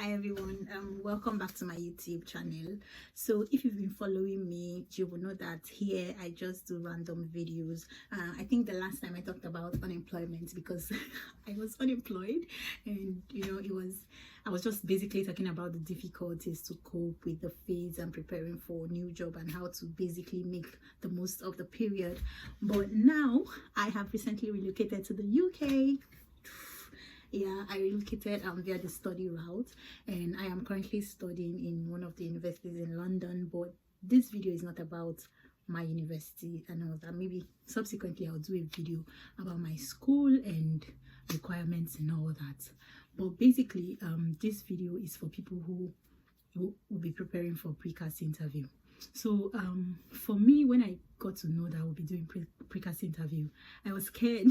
Hi everyone, welcome back to my YouTube channel. So if you've been following me, you will know that here I just do random videos. I think the last time I talked about unemployment because I was unemployed, and I was just basically talking about the difficulties to cope with the phase and preparing for a new job and how to basically make the most of the period. But now I have recently relocated to the UK. Yeah, I relocated via the study route, and I am currently studying in one of the universities in London. But this video is not about my university and all that. Maybe subsequently I'll do a video about my school and requirements and all that. But basically this video is for people who will be preparing for pre-CAS interview. So for me, when I got to know that I would be doing pre-CAS interview, I was scared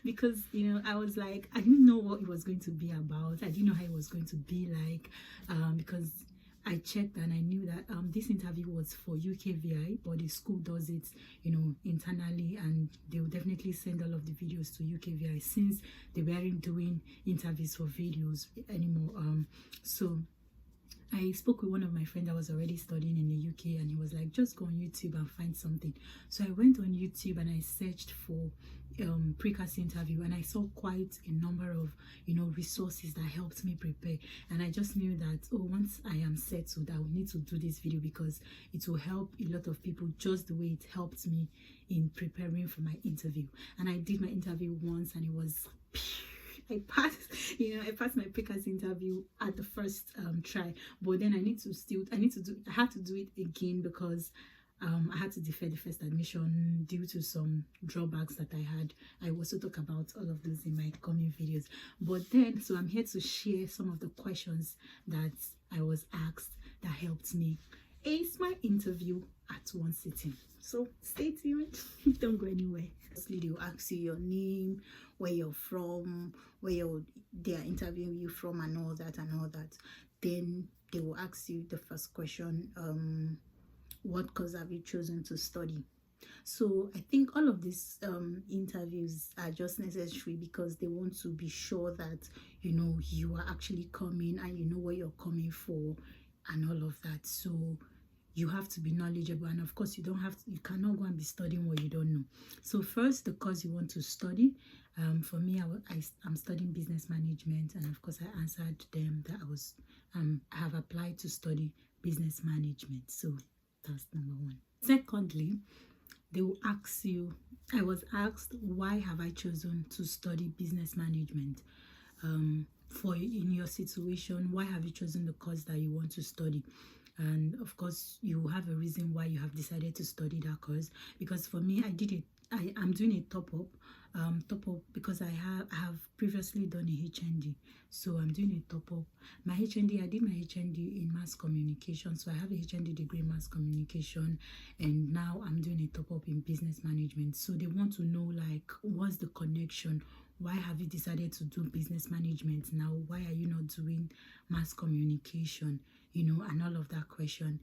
because I was like, I didn't know what it was going to be about. I didn't know how it was going to be like, because I checked and I knew that this interview was for UKVI, but the school does it internally, and they will definitely send all of the videos to UKVI since they weren't doing interviews for videos anymore. So I spoke with one of my friends that was already studying in the UK, and he was like, just go on YouTube and find something. So I went on YouTube and I searched for pre-CAS interview, and I saw quite a number of resources that helped me prepare. And I just knew that once I am settled, I will need to do this video because it will help a lot of people just the way it helped me in preparing for my interview. And I did my interview once, and it was I passed, I passed my pre-CAS interview at the first try, but then I had to do it again because I had to defer the first admission due to some drawbacks that I had. I will also talk about all of those in my coming videos. But then, so I'm here to share some of the questions that I was asked that helped me ace my interview at one sitting. So stay tuned, don't go anywhere. Firstly, they will ask you your name, where you're from, they are interviewing you from, and all that. Then they will ask you the first question, what course have you chosen to study? So I think all of these interviews are just necessary because they want to be sure that you are actually coming and you know what you're coming for and all of that. So you have to be knowledgeable, and of course you cannot go and be studying what you don't know. So first, the course you want to study. For me, I'm studying business management, and of course I answered them that I have applied to study business management. So that's number one. Secondly, they will ask you, I was asked, why have I chosen to study business management? In your situation, why have you chosen the course that you want to study? And of course you have a reason why you have decided to study that course. Because for me, I'm doing a top-up because I have previously done a HND, so I'm doing a top-up. I did my HND in mass communication, so I have a HND degree in mass communication, and now I'm doing a top-up in business management. So they want to know, like, what's the connection? Why have you decided to do business management now? Why are you not doing mass communication? And all of that question.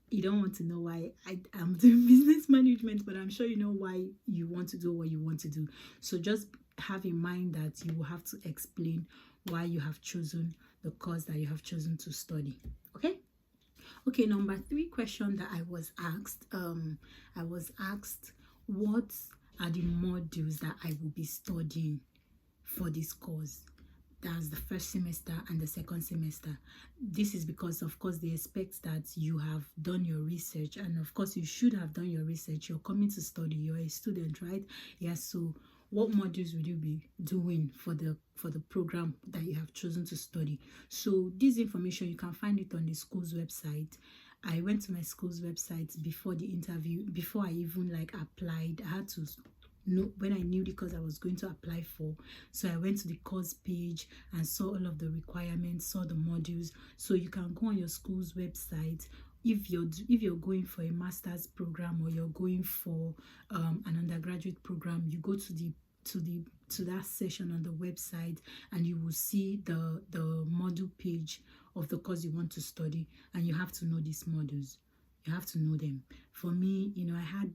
You don't want to know why I'm doing business management, but I'm sure you know why you want to do what you want to do. So just have in mind that you will have to explain why you have chosen the course that you have chosen to study. Okay, number 3 question that I was asked, what are the modules that I will be studying for this course? That's the first semester and the second semester. This is because, of course, they expect that you have done your research, and of course you should have done your research. You're coming to study, you're a student, right? Yeah, so what modules will you be doing for the program that you have chosen to study? So this information, you can find it on the school's website. I went to my school's website before the interview, before I even applied. I had to when I knew the course I was going to apply for. So I went to the course page and saw all of the requirements, saw the modules. So you can go on your school's website. If you're going for a master's program or you're going for an undergraduate program, you go to that session on the website, and you will see the module page of the course you want to study, and you have to know these modules. You have to know them. For me, I had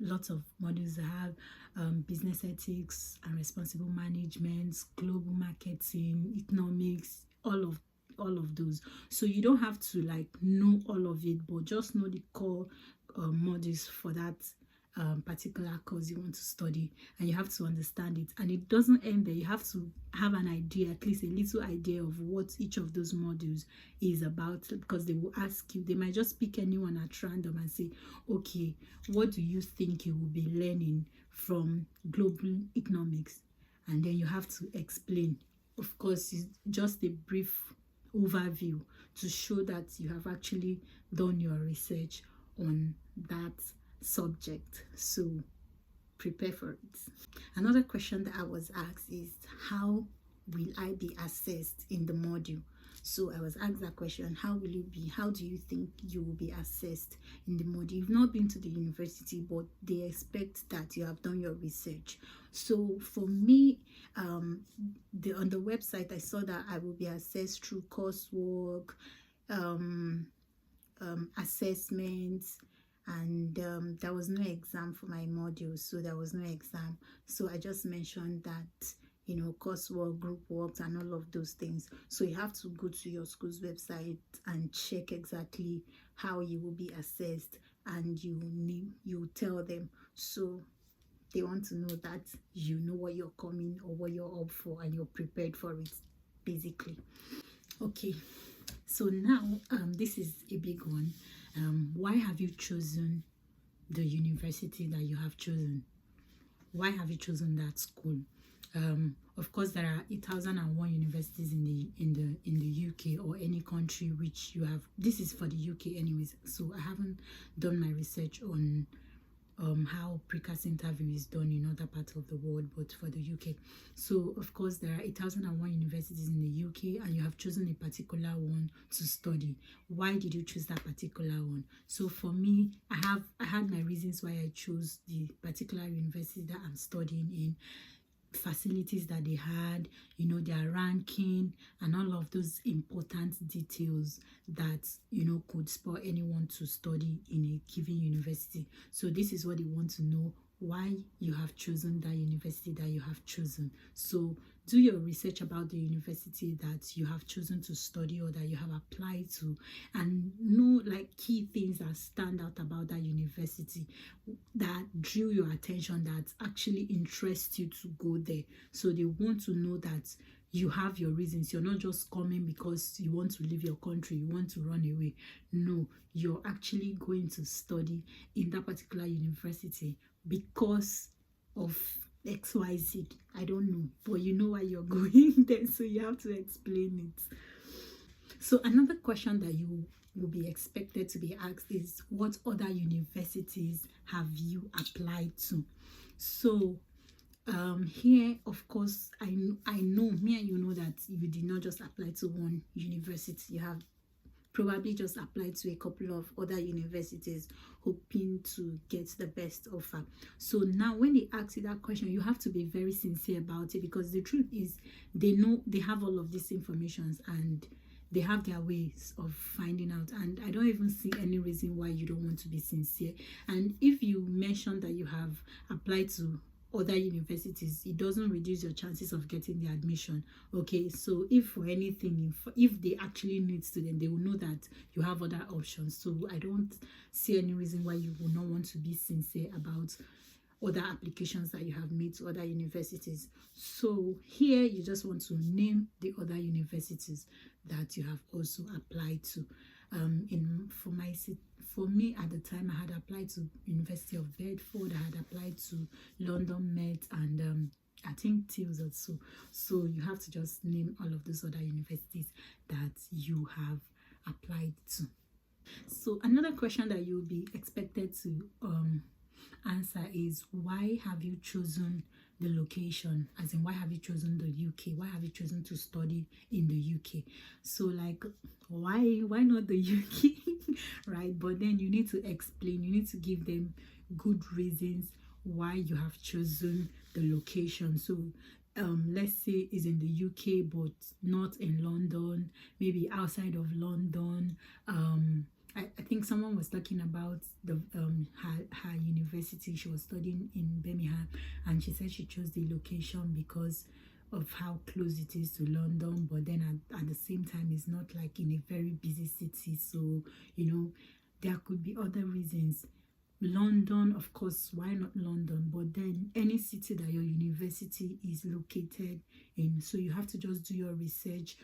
lots of modules. I have business ethics and responsible management, global marketing, economics, all all of those. So you don't have to like know all of it, but just know the core modules for that particular course you want to study, and you have to understand it. And it doesn't end there. You have to have an idea, at least a little idea of what each of those modules is about, because they will ask you, they might just pick anyone at random and say, okay, what do you think you will be learning from global economics? And then you have to explain. Of course, it's just a brief overview to show that you have actually done your research on that subject. So prepare for it. Another question that I was asked is, how will I be assessed in the module? So I was asked that question, how will you be, how do you think you will be assessed in the module? You've not been to the university, but they expect that you have done your research. So for me, on the website, I saw that I will be assessed through coursework, assessments, and there was no exam for my module, so there was no exam. So I just mentioned that, you know, coursework, group works, and all of those things. So you have to go to your school's website and check exactly how you will be assessed, and you tell them. So they want to know that you know what you're coming or what you're up for, and you're prepared for it, basically. Okay, so now this is a big one. Why have you chosen the university that you have chosen? Why have you chosen that school? Of course, there are 1001 universities in the UK or any country which you have. This is for the UK anyways, so I haven't done my research on how pre-CAS interview is done in other parts of the world, but for the UK. So of course there are 1001 universities in the UK, and you have chosen a particular one to study. Why did you choose that particular one? So for me, I had my reasons why I chose the particular university that I'm studying in. Facilities that they had, you know, their ranking, and all of those important details that, you know, could spur anyone to study in a given university. So this is what they want to know, why you have chosen that university that you have chosen. So do your research about the university that you have chosen to study or that you have applied to, and know like key things that stand out about that university that drew your attention, that actually interests you to go there. So they want to know that you have your reasons. You're not just coming because you want to leave your country, you want to run away. No, you're actually going to study in that particular university because of XYZ. I don't know, but you know why you're going there, so you have to explain it. So another question that you will be expected to be asked is, what other universities have you applied to? So here, of course, I know, me and you know that you did not just apply to one university. You have probably just applied to a couple of other universities hoping to get the best offer. So now when they ask you that question, you have to be very sincere about it, because the truth is they know, they have all of these informations and they have their ways of finding out, and I don't even see any reason why you don't want to be sincere. And if you mention that you have applied to other universities, it doesn't reduce your chances of getting the admission. Okay, so if for anything, if they actually need students, they will know that you have other options. So I don't see any reason why you will not want to be sincere about other applications that you have made to other universities. So here you just want to name the other universities that you have also applied to. For me at the time, I had applied to University of Bedford, I had applied to London Met, and I think TILS also. So you have to just name all of those other universities that you have applied to. So another question that you'll be expected to answer is, why have you chosen the location? As in, why have you chosen the UK? Why have you chosen to study in the UK? So like, why not the UK? Right? But then you need to explain, you need to give them good reasons why you have chosen the location. So let's say it's in the UK but not in London, maybe outside of London. I think someone was talking about the her university. She was studying in Birmingham, and she said she chose the location because of how close it is to London, but then at the same time it's not like in a very busy city. So there could be other reasons. London, of course, why not London? But then any city that your university is located in. So you have to just do your research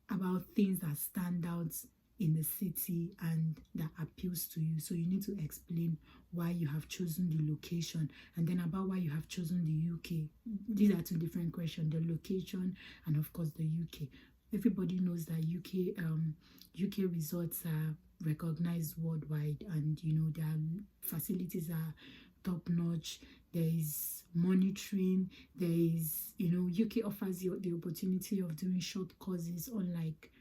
about things that stand out in the city and that appeals to you. So you need to explain why you have chosen the location, and then about why you have chosen the UK. These are two different questions: the location and of course the UK. Everybody knows that UK resorts are recognized worldwide, and their facilities are top notch. There is monitoring. There is UK offers you the opportunity of doing short courses, unlike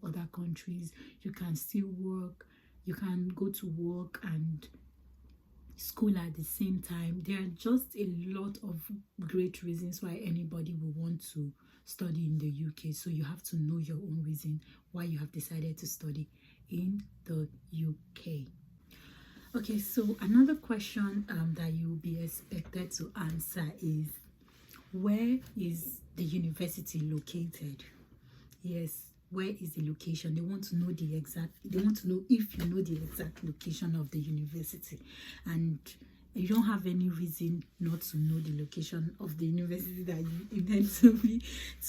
other countries. You can still work, you can go to work and school at the same time. There are just a lot of great reasons why anybody will want to study in the UK. So you have to know your own reason why you have decided to study in the UK. Okay, so another question that you'll be expected to answer is, where is the university located? Yes, where is the location? They want to know if you know the exact location of the university, and you don't have any reason not to know the location of the university that you intend to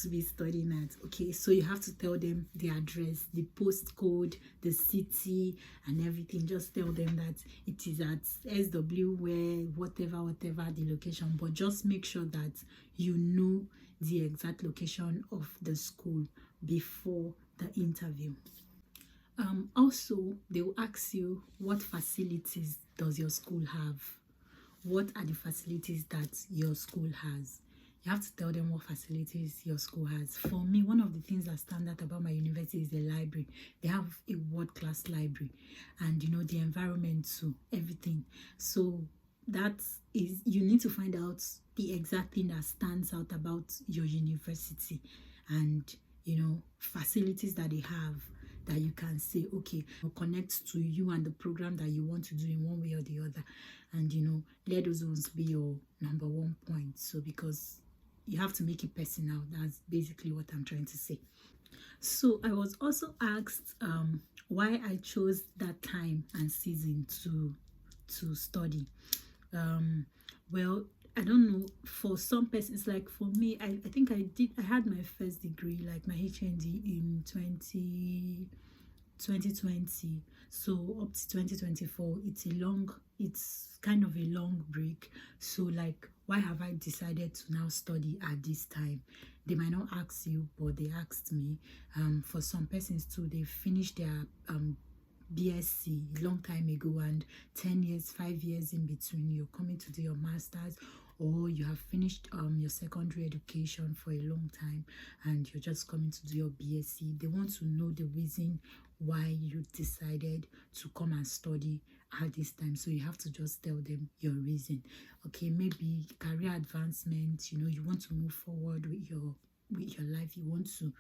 be studying at. Okay, so you have to tell them the address, the postcode, the city, and everything. Just tell them that it is at SW where whatever the location, but just make sure that you know the exact location of the school before the interview. Also, they will ask you, what facilities does your school have? What are the facilities that your school has? You have to tell them what facilities your school has. For me, one of the things that stand out about my university is the library. They have a world-class library, and the environment too, everything. So that is, you need to find out the exact thing that stands out about your university, and facilities that they have that you can say, okay, connect to you and the program that you want to do in one way or the other, and let those ones be your number one point. So because you have to make it personal, that's basically what I'm trying to say. So I was also asked why I chose that time and season to study. Well, I don't know, for some persons, like for me, I think I had my first degree, like my HND in 2020. So up to 2024, it's kind of a long break. So like, why have I decided to now study at this time? They might not ask you, but they asked me. For some persons too, they finished their BSc a long time ago, and 10 years, 5 years in between, you're coming to do your master's, or you have finished your secondary education for a long time and you're just coming to do your BSc. They want to know the reason why you decided to come and study at this time. So you have to just tell them your reason. Okay, maybe career advancement, you want to move forward with your life. You want to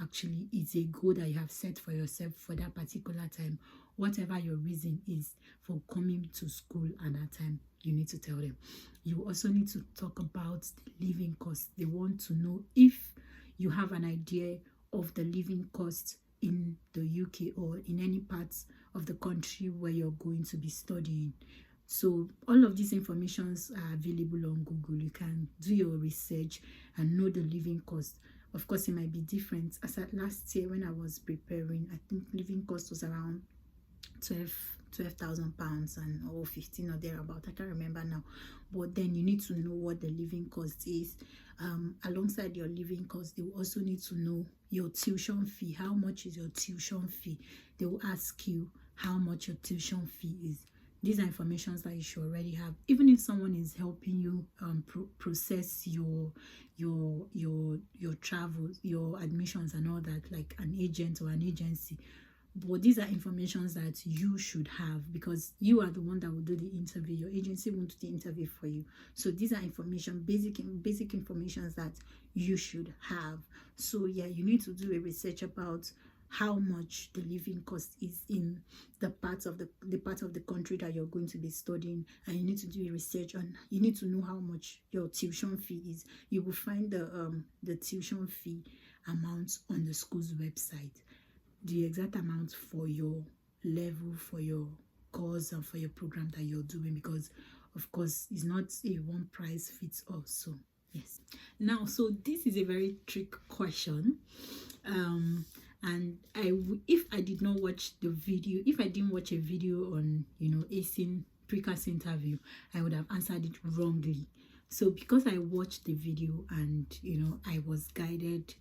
actually, it's a goal that you have set for yourself for that particular time. Whatever your reason is for coming to school at that time, you need to tell them. You also need to talk about the living cost. They want to know if you have an idea of the living cost in the UK or in any parts of the country where you're going to be studying. So all of these informations are available on Google. You can do your research and know the living cost. Of course, it might be different. As at last year when I was preparing, I think living cost was around £12,000 or 15 or thereabout. I can't remember now. But then you need to know what the living cost is. Alongside your living cost, they will also need to know your tuition fee. How much is your tuition fee? They will ask you how much your tuition fee is. These are informations that you should already have. Even if someone is helping you process your travel, your admissions and all that, like an agent or an agency. But these are informations that you should have, because you are the one that will do the interview. Your agency won't do the interview for you. So these are information, basic informations that you should have. So yeah, you need to do a research about how much the living cost is in the part of the country that you're going to be studying, and you need to do a research on, you need to know how much your tuition fee is. You will find the tuition fee amount on the school's website, the exact amount for your level, for your course, and for your program that you're doing, because of course it's not a one price fits all. So yes, now, so this is a very trick question, and if I did not watch the video, if I didn't watch a video on, you know, acing pre-CAS interview, I would have answered it wrongly. So because I watched the video and, you know, I was guided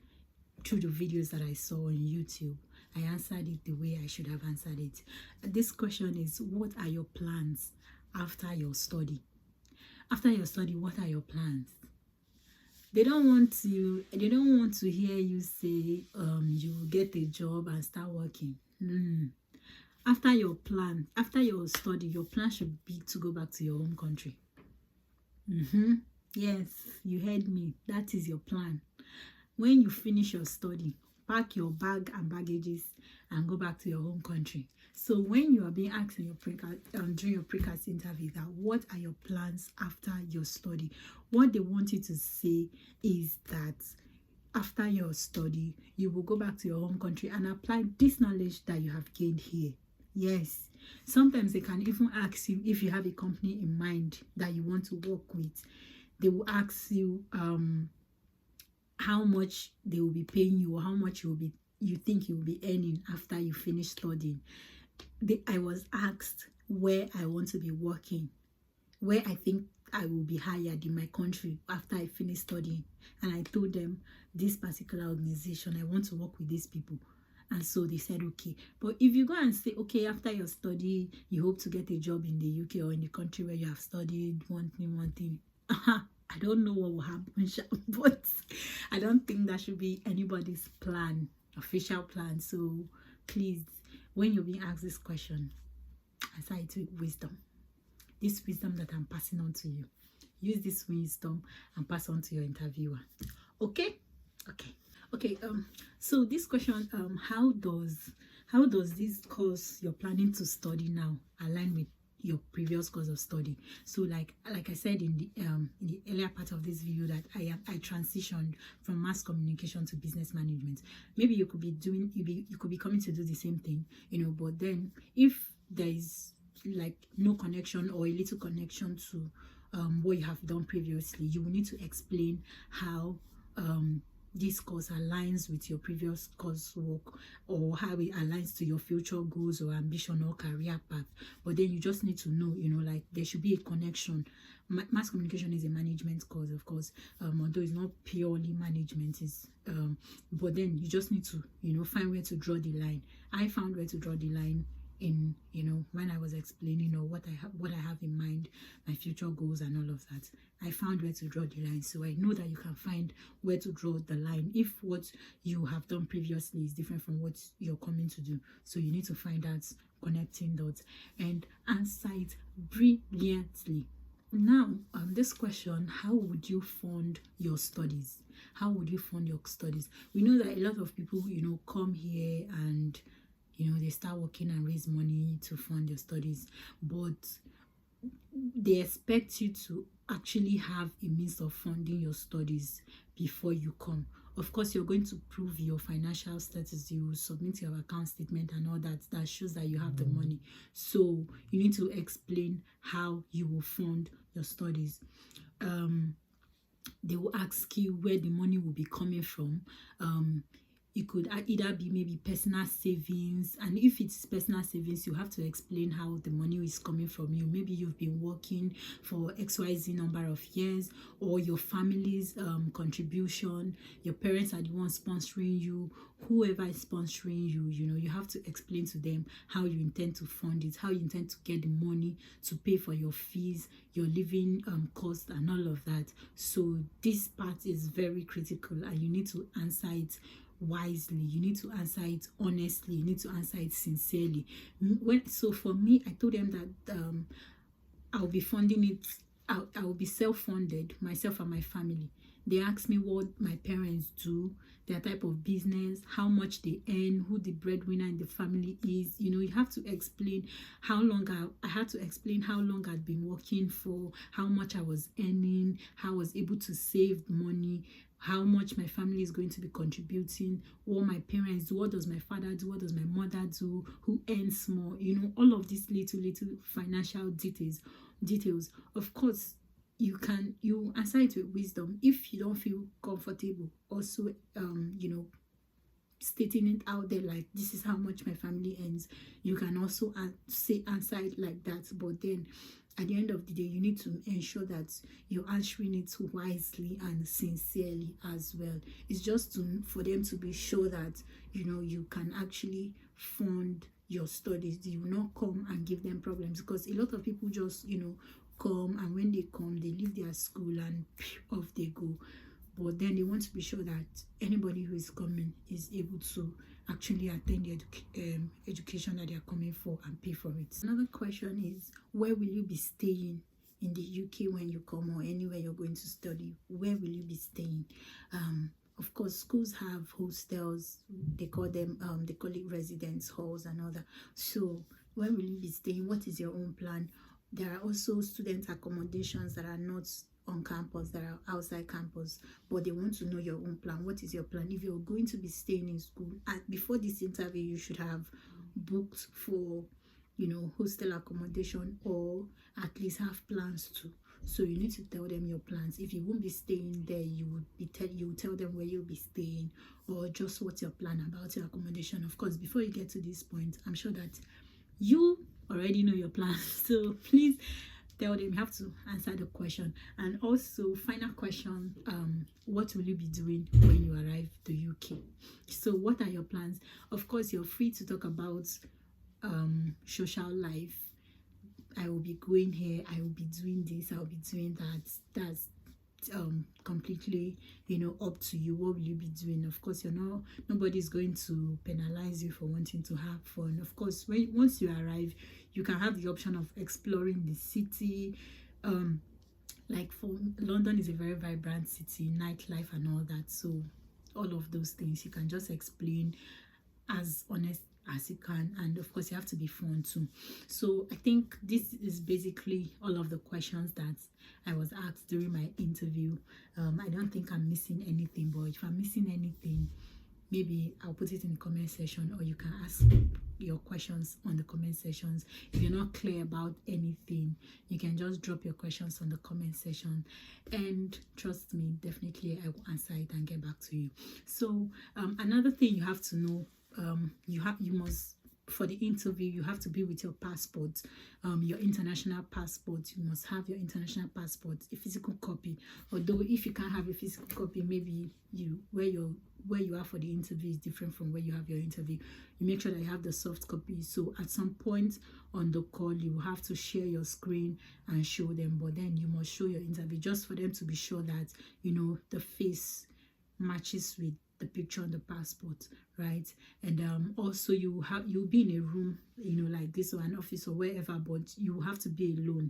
through the videos that I saw on YouTube, I answered it the way I should have answered it. This question is, what are your plans after your study? After your study, what are your plans? They don't want to hear you say you will get a job and start working. After your study, your plan should be to go back to your home country. Yes, you heard me. That is your plan. When you finish your study, pack your bag and baggages and go back to your home country. So when you are being asked in your during your pre-CAS interview that what are your plans after your study, what they want you to say is that after your study, you will go back to your home country and apply this knowledge that you have gained here. Yes, sometimes they can even ask you if you have a company in mind that you want to work with. They will ask you how much they will be paying you, or how much you think you will be earning after you finish studying. I was asked where I want to be working, where I think I will be hired in my country after I finish studying, and I told them this particular organization, I want to work with these people. And so they said okay. But if you go and say, okay, after your study you hope to get a job in the UK or in the country where you have studied, one thing, I don't know what will happen, but I don't think that should be anybody's plan, official plan. So please, when you're being asked this question, answer it with wisdom. This wisdom that I'm passing on to you, use this wisdom and pass on to your interviewer. Okay. So this question, how does this course you're planning to study now align with your previous course of study? So like I said in the earlier part of this video, that I transitioned from mass communication to business management. Maybe you could be coming to do the same thing, you know, but then if there is like no connection or a little connection to what you have done previously, you will need to explain how this course aligns with your previous coursework, or how it aligns to your future goals or ambition or career path. But then you just need to know, you know, like there should be a connection. Mass communication is a management course, of course, although it's not purely management, is but then you just need to, you know, find where to draw the line. I found where to draw the line in, you know, when I was explaining, you know, what I have in mind, my future goals and all of that. I found where to draw the line. So I know that you can find where to draw the line if what you have done previously is different from what you're coming to do. So you need to find out connecting dots and answer it brilliantly. Now, this question, how would you fund your studies? How would you fund your studies? We know that a lot of people, you know, come here and, you know, they start working and raise money to fund their studies, but they expect you to actually have a means of funding your studies before you come. Of course, you're going to prove your financial status. You submit your account statement and all that shows that you have the money. So you need to explain how you will fund your studies. They will ask you where the money will be coming from. It could either be maybe personal savings, and if it's personal savings, you have to explain how the money is coming from you. Maybe you've been working for XYZ number of years, or your family's contribution, your parents are the ones sponsoring you, whoever is sponsoring you, you know, you have to explain to them how you intend to fund it, how you intend to get the money to pay for your fees, your living cost and all of that. So this part is very critical, and you need to answer it wisely. You need to answer it honestly. You need to answer it sincerely. So for me, I told them that I'll be funding it. I will be self-funded, myself and my family. They ask me what my parents do, their type of business, how much they earn, who the breadwinner in the family is. You know, you have to explain how long I had to explain how long I'd been working for, how much I was earning, how I was able to save money, how much my family is going to be contributing, what my parents do, what does my father do, what does my mother do, who earns more, you know, all of these little financial details. Of course, you answer it with wisdom. If you don't feel comfortable also you know, stating it out there, like, this is how much my family earns, you can also answer it like that. But then at the end of the day, you need to ensure that you're answering it wisely and sincerely as well. It's just for them to be sure that, you know, you can actually fund your studies. You will not come and give them problems, because a lot of people just, you know, come, and when they come, they leave their school and off they go. But then they want to be sure that anybody who is coming is able to actually attend the education that they are coming for and pay for it. Another question is, where will you be staying in the UK when you come, or anywhere you're going to study? Where will you be staying? Of course, schools have hostels. They call it residence halls and all that. So where will you be staying? What is your own plan? There are also student accommodations that are not on campus, that are outside campus, but they want to know your own plan. What is your plan? If you're going to be staying in school, before this interview, you should have booked for, you know, hostel accommodation, or at least have plans to. So you need to tell them your plans. If you won't be staying there, you tell them where you'll be staying, or just what's your plan about your accommodation. Of course, before you get to this point, I'm sure that you already know your plans, so please tell them. You have to answer the question. And also, final question, what will you be doing when you arrive to UK? So what are your plans? Of course, you're free to talk about social life. I will be going here, I will be doing this, I will be doing that. That's completely, you know, up to you. What will you be doing? Of course, nobody's going to penalize you for wanting to have fun. Of course, once you arrive, you can have the option of exploring the city. Like, for London is a very vibrant city, nightlife and all that. So all of those things you can just explain as honest as you can, and of course you have to be fun too. So I think this is basically all of the questions that I was asked during my interview. I don't think I'm missing anything, but if I'm missing anything, maybe I'll put it in the comment section, or you can ask your questions on the comment sections. If you're not clear about anything, you can just drop your questions on the comment section, and trust me, definitely I will answer it and get back to you. So another thing you have to know, you must, for the interview, you have to be with your passport, your international passport. You must have your international passport, a physical copy. Although if you can't have a physical copy, maybe where you are for the interview is different from where you have your interview. You make sure that you have the soft copy. So at some point on the call, you will have to share your screen and show them, but then you must show your interview, just for them to be sure that, you know, the face matches with the picture on the passport, right? And also you'll be in a room, you know, like this, or an office or wherever, but you have to be alone.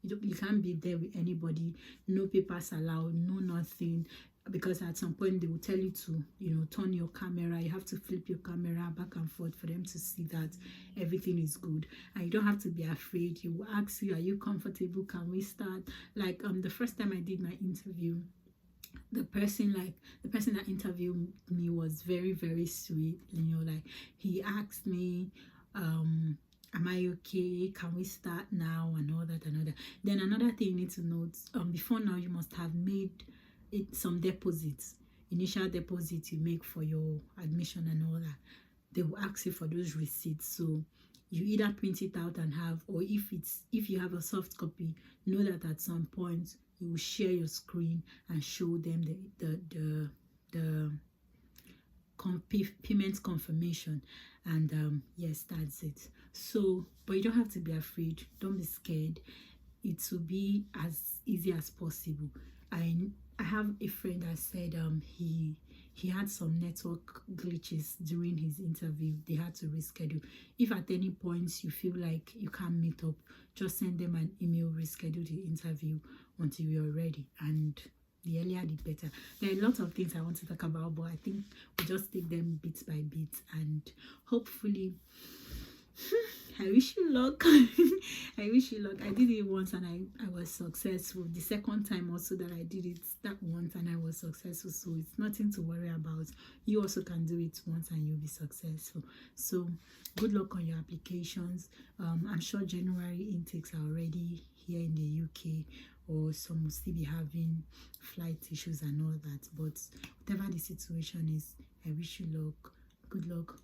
You can't be there with anybody. No papers allowed, no nothing, because at some point they will tell you to, you know, turn your camera. You have to flip your camera back and forth for them to see that everything is good. And you don't have to be afraid. You will ask you, are you comfortable? Can we start? Like the first time I did my interview, the person that interviewed me was very, very sweet. You know, like, he asked me, am I okay? Can we start now? And all that. Then another thing you need to note, before now, you must have made some deposits, initial deposits you make for your admission and all that. They will ask you for those receipts. So you either print it out and have, or if you have a soft copy, know that at some point you will share your screen and show them the payment confirmation, and yes, that's it. So, but you don't have to be afraid. Don't be scared. It will be as easy as possible. I have a friend that said he had some network glitches during his interview. They had to reschedule. If at any point you feel like you can't meet up, just send them an email, reschedule the interview until you're ready, and The earlier the better. There are a lot of things I want to talk about, but I think we just take them bit by bit, and hopefully I wish you luck. I wish you luck. I did it once and I was successful. The second time also that I did it that once and I was successful. So it's nothing to worry about. You also can do it once and you'll be successful. So good luck on your applications. I'm sure January intakes are already here in the UK, or some will still be having flight issues and all that. But whatever the situation is, I wish you luck. Good luck.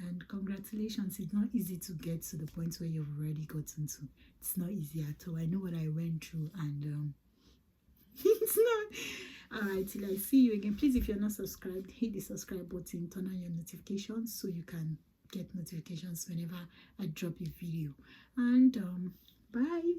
And congratulations. It's not easy to get to the point where you've already gotten to. It's not easy at all. I know what I went through, and it's not. Alright, till I see you again. Please, if you're not subscribed, hit the subscribe button, turn on your notifications so you can get notifications whenever I drop a video. And bye.